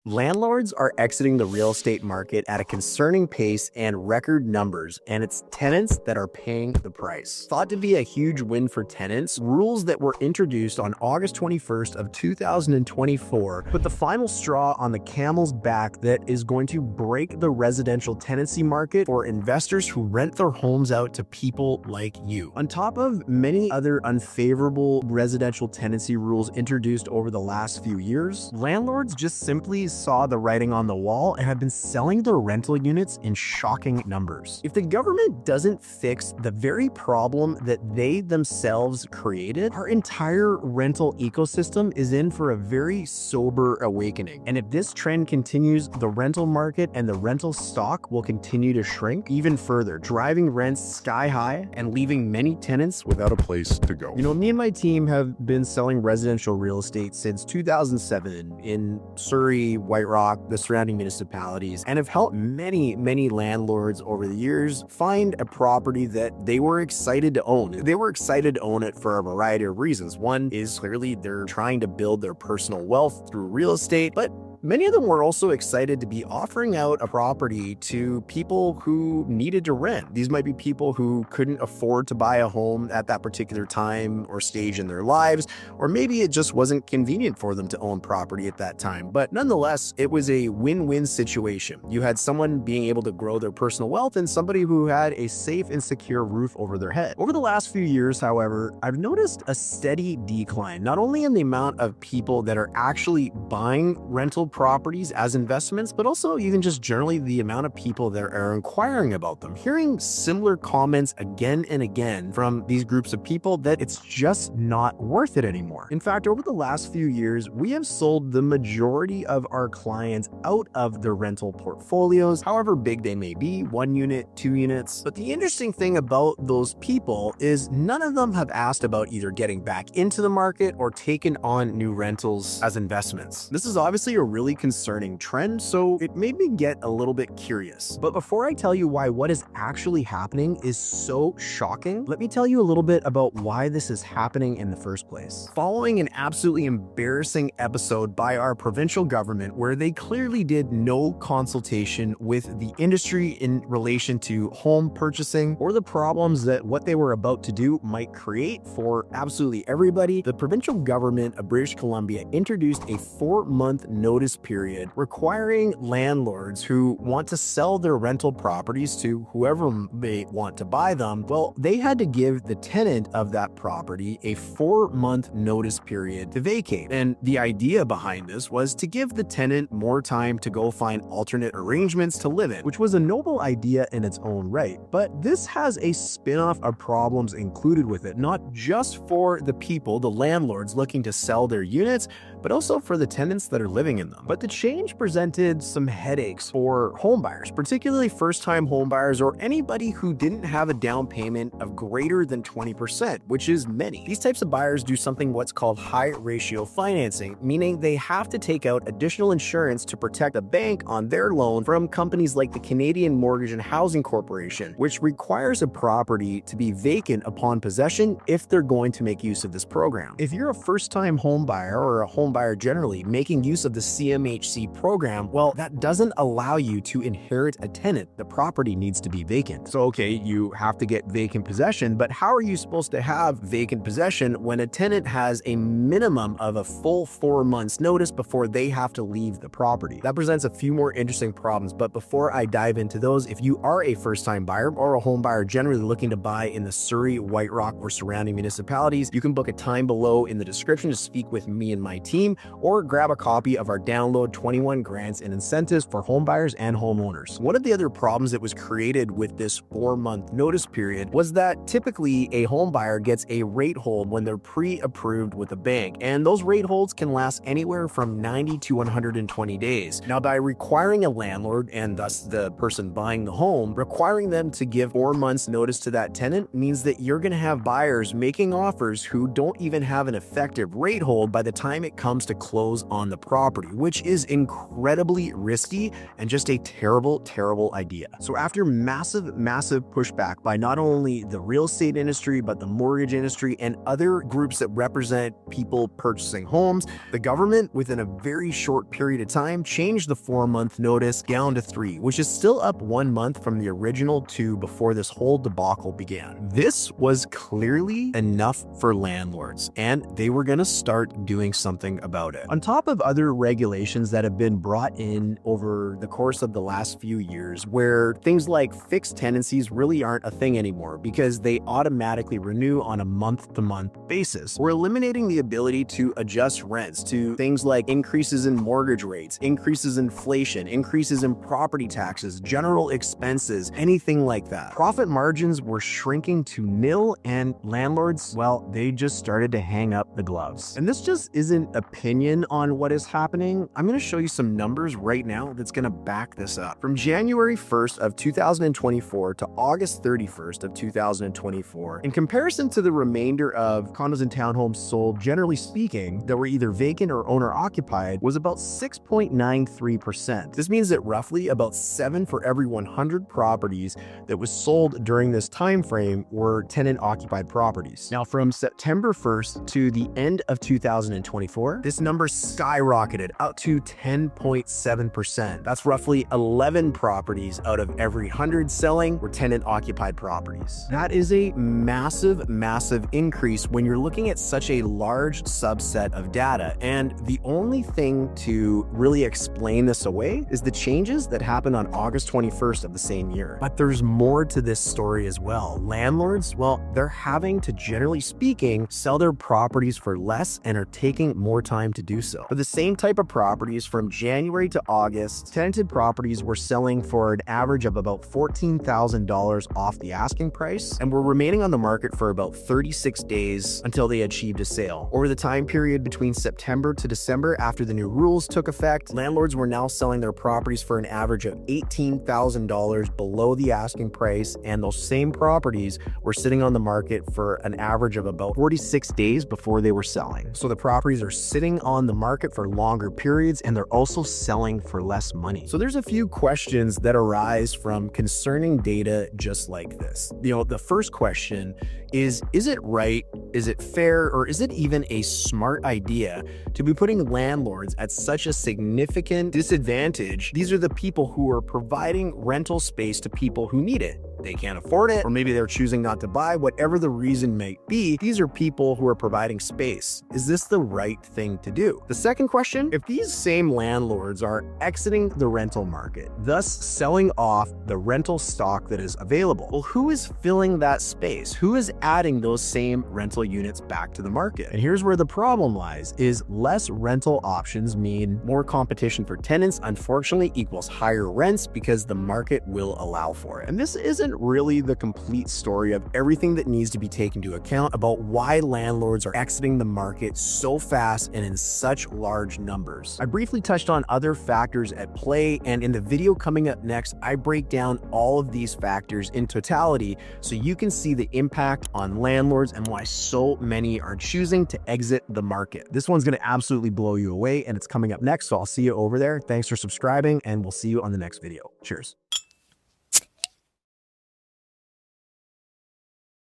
Landlords are exiting the real estate market at a concerning pace and record numbers, and it's tenants that are paying the price. Thought to be a huge win for tenants, rules that were introduced on August 21st of 2024 put the final straw on the camel's back that is going to break the residential tenancy market for investors who rent their homes out to people like you. On top of many other unfavorable residential tenancy rules introduced over the last few years, landlords just simply saw the writing on the wall and have been selling their rental units in shocking numbers. If the government doesn't fix the very problem that they themselves created, our entire rental ecosystem is in for a very sober awakening. And if this trend continues, the rental market and the rental stock will continue to shrink even further, driving rents sky high and leaving many tenants without a place to go. Me and my team have been selling residential real estate since 2007 in Surrey, White Rock, the surrounding municipalities, and have helped many landlords over the years find a property that they were excited to own. They were excited to own it for a variety of reasons. One is clearly they're trying to build their personal wealth through real estate, but many of them were also excited to be offering out a property to people who needed to rent. These might be people who couldn't afford to buy a home at that particular time or stage in their lives, or maybe it just wasn't convenient for them to own property at that time. But nonetheless, it was a win-win situation. You had someone being able to grow their personal wealth and somebody who had a safe and secure roof over their head. Over the last few years, however, I've noticed a steady decline, not only in the amount of people that are actually buying rental properties as investments, but also even just generally the amount of people that are inquiring about them. Hearing similar comments again and again from these groups of people that it's just not worth it anymore. In fact, over the last few years, we have sold the majority of our clients out of their rental portfolios, however big they may be, 1 unit, 2 units. But the interesting thing about those people is none of them have asked about either getting back into the market or taken on new rentals as investments. This is obviously a really concerning trend, so it made me get a little bit curious. But before I tell you why what is actually happening is so shocking, let me tell you a little bit about why this is happening in the first place. Following an absolutely embarrassing episode by our provincial government where they clearly did no consultation with the industry in relation to home purchasing or the problems that what they were about to do might create for absolutely everybody, the provincial government of British Columbia introduced a 4-month notice period requiring landlords who want to sell their rental properties to whoever may want to buy them. Well, they had to give the tenant of that property a 4-month notice period to vacate. And the idea behind this was to give the tenant more time to go find alternate arrangements to live in, which was a noble idea in its own right. But this has a spin-off of problems included with it, not just for the people, the landlords looking to sell their units, but also for the tenants that are living in them. But the change presented some headaches for homebuyers, particularly first-time homebuyers or anybody who didn't have a down payment of greater than 20%, which is many. These types of buyers do something what's called high ratio financing, meaning they have to take out additional insurance to protect the bank on their loan from companies like the Canadian Mortgage and Housing Corporation, which requires a property to be vacant upon possession if they're going to make use of this program. If you're a first-time homebuyer or a homebuyer generally making use of the CMHC program, well, that doesn't allow you to inherit a tenant. The property needs to be vacant. So, okay, you have to get vacant possession, but how are you supposed to have vacant possession when a tenant has a minimum of a full 4 months notice before they have to leave the property? That presents a few more interesting problems, but before I dive into those, if you are a first-time buyer or a home buyer generally looking to buy in the Surrey, White Rock, or surrounding municipalities, you can book a time below in the description to speak with me and my team, or grab a copy of our download 21 grants and incentives for homebuyers and homeowners. One of the other problems that was created with this 4-month notice period was that typically a homebuyer gets a rate hold when they're pre-approved with a bank, and those rate holds can last anywhere from 90 to 120 days. Now, by requiring a landlord, and thus the person buying the home, requiring them to give 4 months notice to that tenant means that you're going to have buyers making offers who don't even have an effective rate hold by the time it comes comes to close on the property, which is incredibly risky and just a terrible, terrible idea. So after massive pushback by not only the real estate industry, but the mortgage industry and other groups that represent people purchasing homes, the government, within a very short period of time, changed the 4-month notice down to 3, which is still up 1 month from the original 2 before this whole debacle began. This was clearly enough for landlords, and they were going to start doing something about it. On top of other regulations that have been brought in over the course of the last few years, where things like fixed tenancies really aren't a thing anymore because they automatically renew on a month-to-month basis. We're eliminating the ability to adjust rents to things like increases in mortgage rates, increases in inflation, increases in property taxes, general expenses, anything like that. Profit margins were shrinking to nil, and landlords, well, they just started to hang up the gloves. And this just isn't opinion on what is happening. I'm going to show you some numbers right now that's going to back this up. From January 1st of 2024 to August 31st of 2024, in comparison to the remainder of condos and townhomes sold, generally speaking, that were either vacant or owner occupied, was about 6.93%. This means that roughly about 7 for every 100 properties that was sold during this time frame were tenant occupied properties. Now, from September 1st to the end of 2024, this number skyrocketed up to 10.7%. That's roughly 11 properties out of every 100 selling were tenant occupied properties. That is a massive increase when you're looking at such a large subset of data. And the only thing to really explain this away is the changes that happened on August 21st of the same year. But there's more to this story as well. Landlords, well, they're having to, generally speaking, sell their properties for less and are taking more time to do so. For the same type of properties from January to August, tenanted properties were selling for an average of about $14,000 off the asking price and were remaining on the market for about 36 days until they achieved a sale. Over the time period between September to December, after the new rules took effect, landlords were now selling their properties for an average of $18,000 below the asking price, and those same properties were sitting on the market for an average of about 46 days before they were selling. So the properties are sitting on the market for longer periods, and they're also selling for less money. So there's a few questions that arise from concerning data just like this. The first question is it right? Is it fair? Or is it even a smart idea to be putting landlords at such a significant disadvantage? These are the people who are providing rental space to people who need it. They can't afford it, or maybe they're choosing not to buy, whatever the reason may be. These are people who are providing space. Is this the right thing to do? The second question, if these same landlords are exiting the rental market, thus selling off the rental stock that is available, well, who is filling that space? Who is adding those same rental units back to the market? And here's where the problem lies, is less rental options mean more competition for tenants, unfortunately equals higher rents because the market will allow for it. And this isn't really the complete story of everything that needs to be taken into account about why landlords are exiting the market so fast and in such large numbers. I briefly touched on other factors at play, and in the video coming up next, I break down all of these factors in totality so you can see the impact on landlords and why so many are choosing to exit the market. This one's going to absolutely blow you away, and it's coming up next, so I'll see you over there. Thanks for subscribing, and we'll see you on the next video. Cheers.